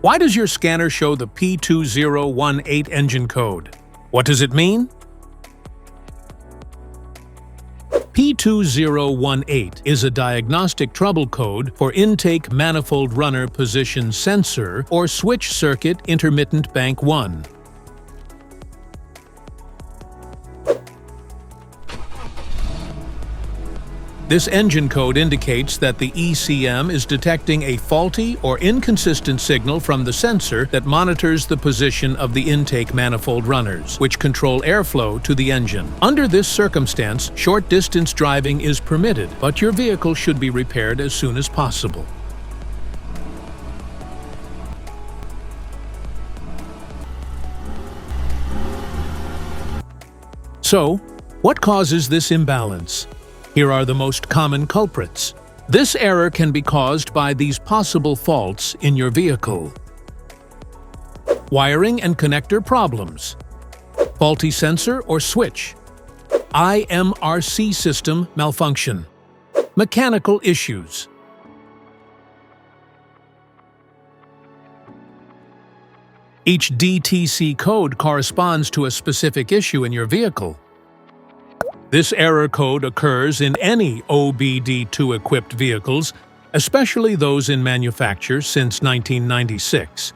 Why does your scanner show the P2018 engine code? What does it mean? P2018 is a diagnostic trouble code for intake manifold runner position sensor or switch circuit intermittent bank 1. This engine code indicates that the ECM is detecting a faulty or inconsistent signal from the sensor that monitors the position of the intake manifold runners, which control airflow to the engine. Under this circumstance, short-distance driving is permitted, but your vehicle should be repaired as soon as possible. So, what causes this imbalance? Here are the most common culprits. This error can be caused by these possible faults in your vehicle. Wiring and connector problems. Faulty sensor or switch. IMRC system malfunction. Mechanical issues. Each DTC code corresponds to a specific issue in your vehicle. This error code occurs in any OBD2-equipped vehicles, especially those in manufacture since 1996.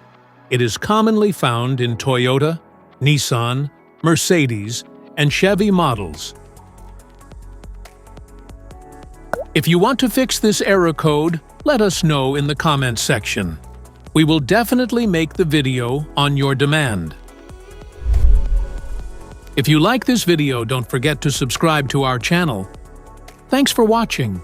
It is commonly found in Toyota, Nissan, Mercedes, and Chevy models. If you want to fix this error code, let us know in the comments section. We will definitely make the video on your demand. If you like this video, don't forget to subscribe to our channel. Thanks for watching.